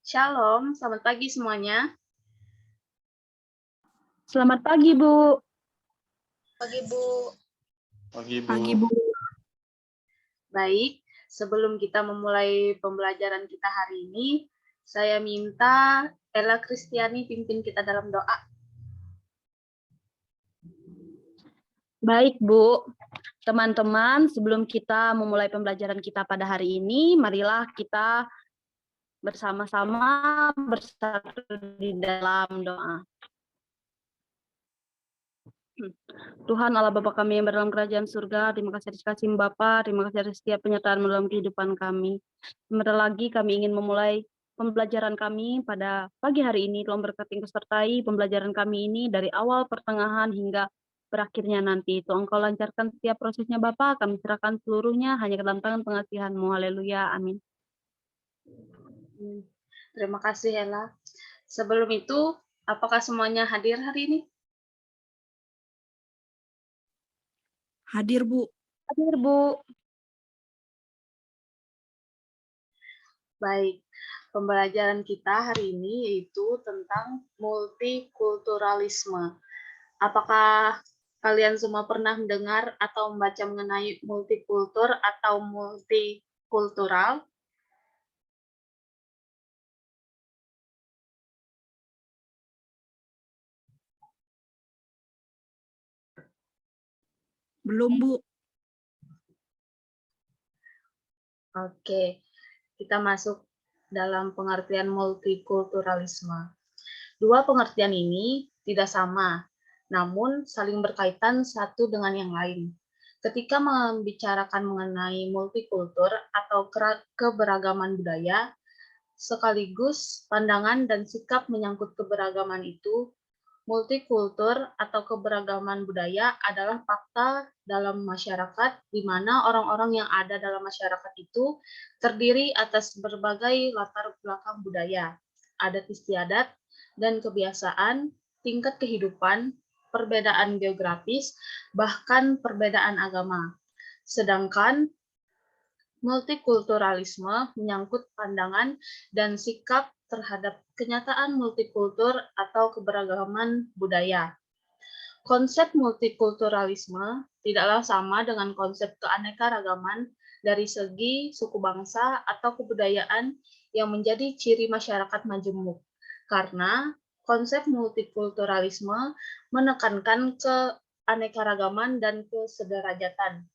Shalom, selamat pagi semuanya. Selamat pagi, Bu. Pagi, Bu. Pagi, Bu. Pagi, Bu. Baik, sebelum kita memulai pembelajaran kita hari ini, saya minta Ella Kristiani pimpin kita dalam doa. Baik, Bu. Teman-teman, sebelum kita memulai pembelajaran kita pada hari ini, marilah kita bersama-sama bersatu di dalam doa. Tuhan Allah Bapa kami yang berdalam kerajaan surga, terima kasih atas kasih Bapa, terima kasih atas setiap penyertaan dalam kehidupan kami. Sebentar lagi kami ingin memulai pembelajaran kami pada pagi hari ini. Tolong berkati sertai pembelajaran kami ini dari awal, pertengahan, hingga berakhirnya nanti. Tuhan Engkau lancarkan setiap prosesnya Bapa, kami serahkan seluruhnya hanya ke dalam tangan pengasihan-Mu. Haleluya, amin. Terima kasih Ella. Sebelum itu, apakah semuanya hadir hari ini? Hadir, Bu. Hadir, Bu. Baik, pembelajaran kita hari ini yaitu tentang multikulturalisme. Apakah kalian semua pernah mendengar atau membaca mengenai multikultur atau multikultural? Belum, Bu. Oke, kita masuk dalam pengertian multikulturalisme. Dua pengertian ini tidak sama, namun saling berkaitan satu dengan yang lain. Ketika membicarakan mengenai multikultur atau keberagaman budaya, sekaligus pandangan dan sikap menyangkut keberagaman itu, multikultur atau keberagaman budaya adalah fakta dalam masyarakat di mana orang-orang yang ada dalam masyarakat itu terdiri atas berbagai latar belakang budaya, adat istiadat, dan kebiasaan, tingkat kehidupan, perbedaan geografis, bahkan perbedaan agama. Sedangkan multikulturalisme menyangkut pandangan dan sikap terhadap kenyataan multikultur atau keberagaman budaya. Konsep multikulturalisme tidaklah sama dengan konsep keanekaragaman dari segi suku bangsa atau kebudayaan yang menjadi ciri masyarakat majemuk. Karena konsep multikulturalisme menekankan keanekaragaman dan kesederajatan.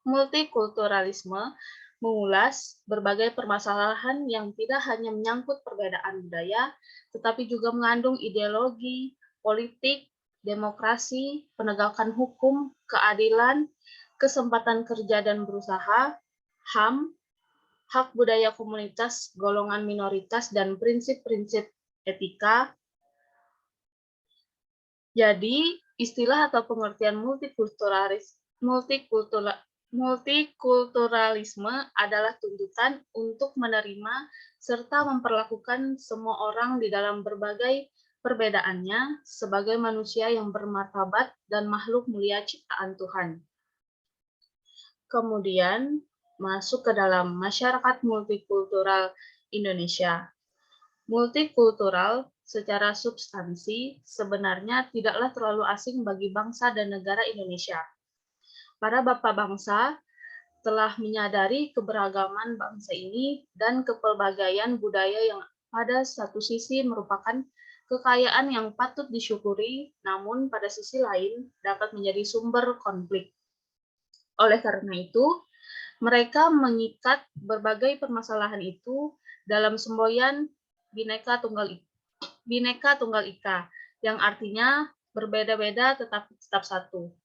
Multikulturalisme mengulas berbagai permasalahan yang tidak hanya menyangkut perbedaan budaya, tetapi juga mengandung ideologi, politik, demokrasi, penegakan hukum, keadilan, kesempatan kerja dan berusaha, HAM, hak budaya komunitas, golongan minoritas, dan prinsip-prinsip etika. Jadi, istilah atau pengertian multikulturalisme adalah tuntutan untuk menerima serta memperlakukan semua orang di dalam berbagai perbedaannya sebagai manusia yang bermartabat dan makhluk mulia ciptaan Tuhan. Kemudian masuk ke dalam masyarakat multikultural Indonesia. Multikultural secara substansi sebenarnya tidaklah terlalu asing bagi bangsa dan negara Indonesia. Para bapak bangsa telah menyadari keberagaman bangsa ini dan kepelbagaian budaya yang pada satu sisi merupakan kekayaan yang patut disyukuri, namun pada sisi lain dapat menjadi sumber konflik. Oleh karena itu, mereka mengikat berbagai permasalahan itu dalam semboyan Bhinneka Tunggal Ika, yang artinya berbeda-beda tetapi tetap satu.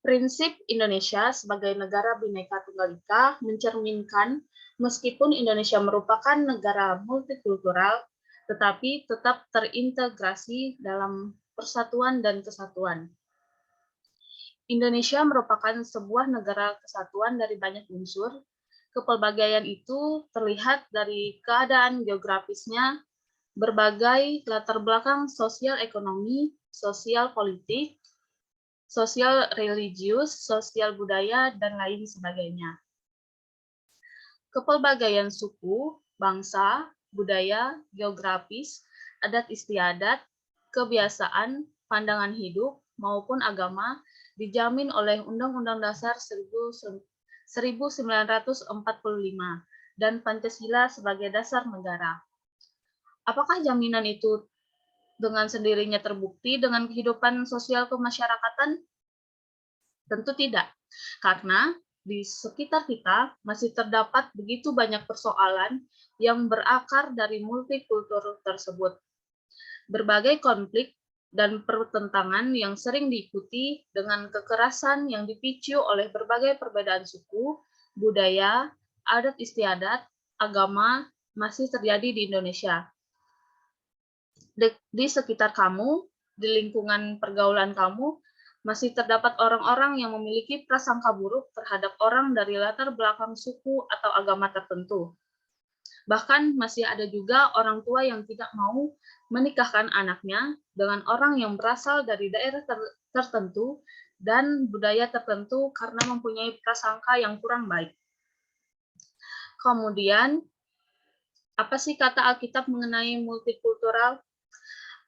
Prinsip Indonesia sebagai negara Bhinneka Tunggal Ika mencerminkan meskipun Indonesia merupakan negara multikultural, tetapi tetap terintegrasi dalam persatuan dan kesatuan. Indonesia merupakan sebuah negara kesatuan dari banyak unsur. Kepelbagaian itu terlihat dari keadaan geografisnya, berbagai latar belakang sosial ekonomi, sosial politik, sosial religius, sosial budaya, dan lain sebagainya. kepelbagaian suku, bangsa, budaya, geografis, adat istiadat, kebiasaan, pandangan hidup, maupun agama dijamin oleh Undang-Undang Dasar 1945 dan Pancasila sebagai dasar negara. Apakah jaminan itu dengan sendirinya terbukti dengan kehidupan sosial kemasyarakatan? Tentu tidak, karena di sekitar kita masih terdapat begitu banyak persoalan yang berakar dari multikultur tersebut. Berbagai konflik dan pertentangan yang sering diikuti dengan kekerasan yang dipicu oleh berbagai perbedaan suku, budaya, adat istiadat, agama masih terjadi di Indonesia. Di sekitar kamu, di lingkungan pergaulan kamu, masih terdapat orang-orang yang memiliki prasangka buruk terhadap orang dari latar belakang suku atau agama tertentu. Bahkan masih ada juga orang tua yang tidak mau menikahkan anaknya dengan orang yang berasal dari daerah tertentu dan budaya tertentu karena mempunyai prasangka yang kurang baik. Kemudian, apa sih kata Alkitab mengenai multikultural?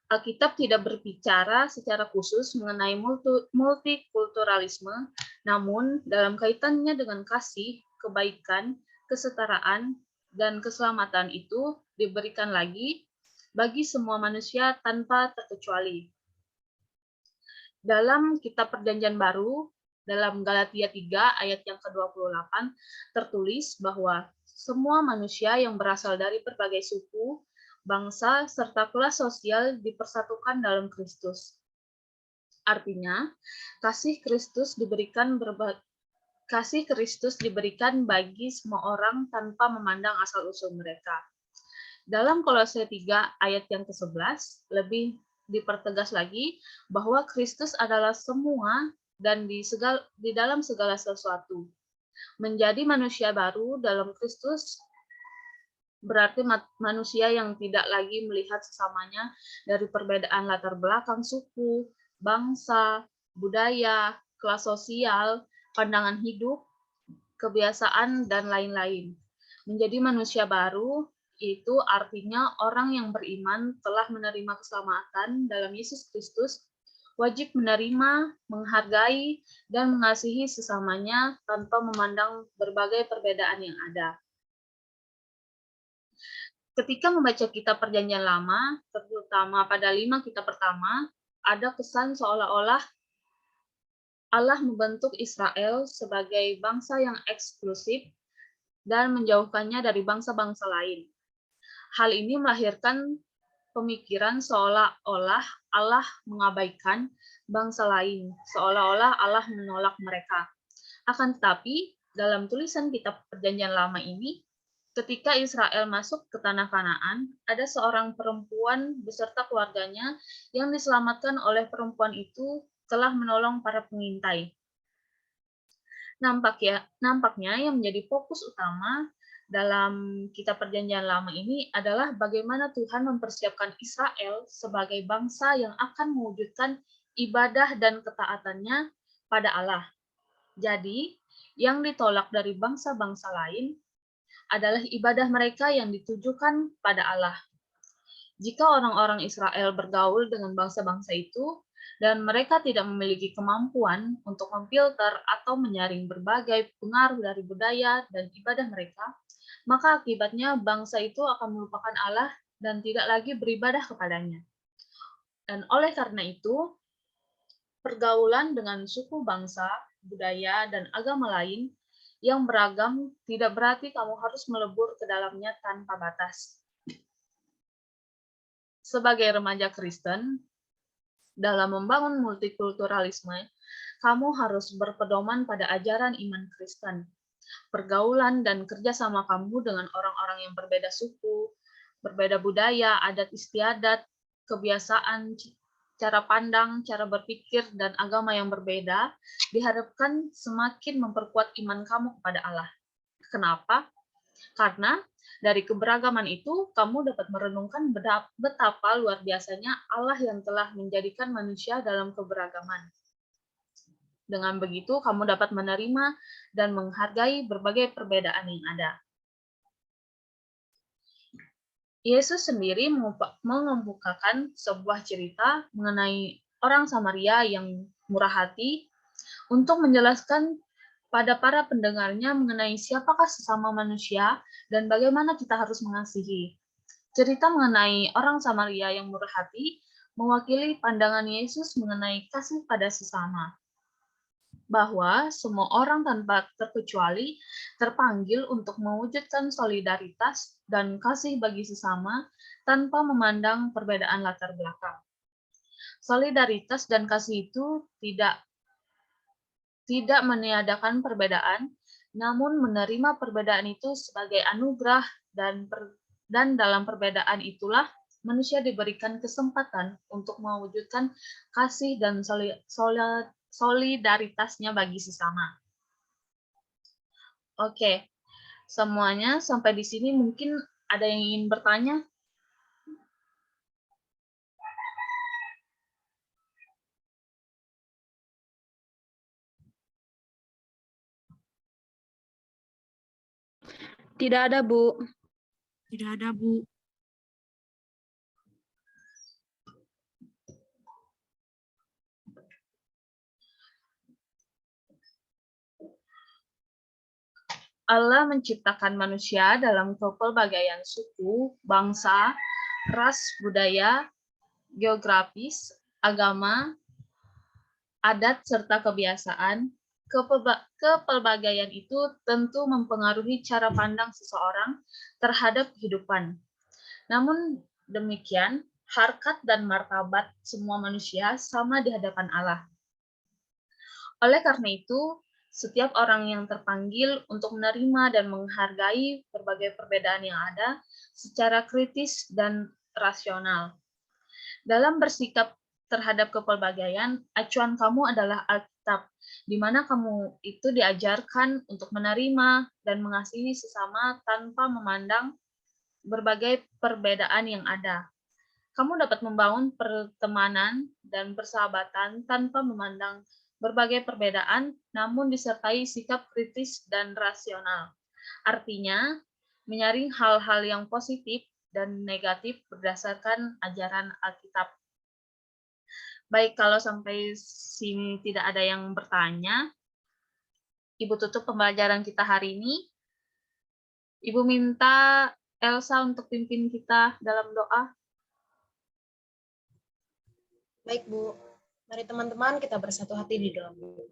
Alkitab tidak berbicara secara khusus mengenai multikulturalisme, namun dalam kaitannya dengan kasih, kebaikan, kesetaraan, dan keselamatan itu diberikan lagi bagi semua manusia tanpa terkecuali. Dalam Kitab Perjanjian Baru, dalam Galatia 3 ayat yang ke-28, tertulis bahwa semua manusia yang berasal dari berbagai suku, bangsa, serta kelas sosial dipersatukan dalam Kristus. Artinya, kasih Kristus diberikan bagi semua orang tanpa memandang asal-usul mereka. Dalam Kolose 3 ayat yang ke-11, lebih dipertegas lagi bahwa Kristus adalah semua dan di dalam segala sesuatu. Menjadi manusia baru dalam Kristus berarti manusia yang tidak lagi melihat sesamanya dari perbedaan latar belakang suku, bangsa, budaya, kelas sosial, pandangan hidup, kebiasaan, dan lain-lain. Menjadi manusia baru itu artinya orang yang beriman telah menerima keselamatan dalam Yesus Kristus, wajib menerima, menghargai, dan mengasihi sesamanya tanpa memandang berbagai perbedaan yang ada. Ketika membaca kitab Perjanjian Lama, terutama pada 5 kitab pertama, ada kesan seolah-olah Allah membentuk Israel sebagai bangsa yang eksklusif dan menjauhkannya dari bangsa-bangsa lain. Hal ini melahirkan pemikiran seolah-olah Allah mengabaikan bangsa lain, seolah-olah Allah menolak mereka. Akan tetapi, dalam tulisan kitab Perjanjian Lama ini, ketika Israel masuk ke tanah Kanaan, ada seorang perempuan beserta keluarganya yang diselamatkan oleh perempuan itu telah menolong para pengintai. Nampaknya yang menjadi fokus utama dalam kitab Perjanjian Lama ini adalah bagaimana Tuhan mempersiapkan Israel sebagai bangsa yang akan mewujudkan ibadah dan ketaatannya pada Allah. Jadi, yang ditolak dari bangsa-bangsa lain adalah ibadah mereka yang ditujukan pada Allah. Jika orang-orang Israel bergaul dengan bangsa-bangsa itu, dan mereka tidak memiliki kemampuan untuk memfilter atau menyaring berbagai pengaruh dari budaya dan ibadah mereka, maka akibatnya bangsa itu akan melupakan Allah dan tidak lagi beribadah kepadanya. Dan oleh karena itu, pergaulan dengan suku bangsa, budaya, dan agama lain yang beragam tidak berarti kamu harus melebur ke dalamnya tanpa batas. Sebagai remaja Kristen, dalam membangun multikulturalisme, kamu harus berpedoman pada ajaran iman Kristen. Pergaulan dan kerjasama kamu dengan orang-orang yang berbeda suku, berbeda budaya, adat istiadat, kebiasaan, cara pandang, cara berpikir, dan agama yang berbeda diharapkan semakin memperkuat iman kamu kepada Allah. Kenapa? Karena dari keberagaman itu, kamu dapat merenungkan betapa luar biasanya Allah yang telah menjadikan manusia dalam keberagaman. Dengan begitu, kamu dapat menerima dan menghargai berbagai perbedaan yang ada. Yesus sendiri mengemukakan sebuah cerita mengenai orang Samaria yang murah hati untuk menjelaskan pada para pendengarnya mengenai siapakah sesama manusia dan bagaimana kita harus mengasihi. Cerita mengenai orang Samaria yang murah hati mewakili pandangan Yesus mengenai kasih pada sesama, bahwa semua orang tanpa terkecuali terpanggil untuk mewujudkan solidaritas dan kasih bagi sesama tanpa memandang perbedaan latar belakang. Solidaritas dan kasih itu tidak meniadakan perbedaan, namun menerima perbedaan itu sebagai anugerah dan dalam perbedaan itulah manusia diberikan kesempatan untuk mewujudkan kasih dan solidaritasnya bagi sesama. Oke, semuanya sampai di sini mungkin ada yang ingin bertanya? Tidak ada, Bu. Tidak ada, Bu. Allah menciptakan manusia dalam kepelbagaian suku, bangsa, ras, budaya, geografis, agama, adat, serta kebiasaan. Kepelbagaian itu tentu mempengaruhi cara pandang seseorang terhadap kehidupan. Namun demikian, harkat dan martabat semua manusia sama di hadapan Allah. Oleh karena itu, setiap orang yang terpanggil untuk menerima dan menghargai berbagai perbedaan yang ada secara kritis dan rasional. Dalam bersikap terhadap kepelbagaian, acuan kamu adalah Alkitab, di mana kamu itu diajarkan untuk menerima dan mengasihi sesama tanpa memandang berbagai perbedaan yang ada. Kamu dapat membangun pertemanan dan persahabatan tanpa memandang berbagai perbedaan, namun disertai sikap kritis dan rasional. Artinya, menyaring hal-hal yang positif dan negatif berdasarkan ajaran Alkitab. Baik, kalau sampai sini tidak ada yang bertanya, Ibu tutup pembelajaran kita hari ini. Ibu minta Elsa untuk pimpin kita dalam doa. Baik, Bu. Mari teman-teman kita bersatu hati di dalam doa.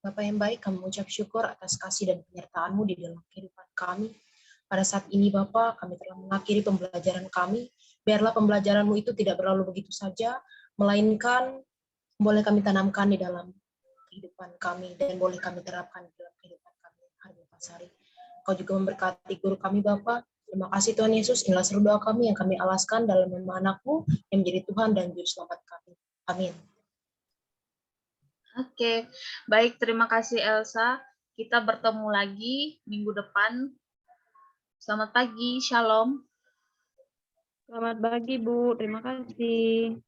Bapa yang baik, kami mengucap syukur atas kasih dan penyertaan-Mu di dalam kehidupan kami. Pada saat ini, Bapa, kami telah mengakhiri pembelajaran kami. Biarlah pembelajaran-Mu itu tidak berlalu begitu saja, melainkan boleh kami tanamkan di dalam kehidupan kami dan boleh kami terapkan di dalam kehidupan kami hari lepas hari. Kau juga memberkati guru kami, Bapa. Terima kasih Tuhan Yesus. Inilah seru doa kami yang kami alaskan dalam nama Anak-Mu yang menjadi Tuhan dan Juru Selamat kami. Amin. Oke, baik, terima kasih Elsa. Kita bertemu lagi minggu depan. Selamat pagi, Shalom. Selamat pagi, Bu. Terima kasih.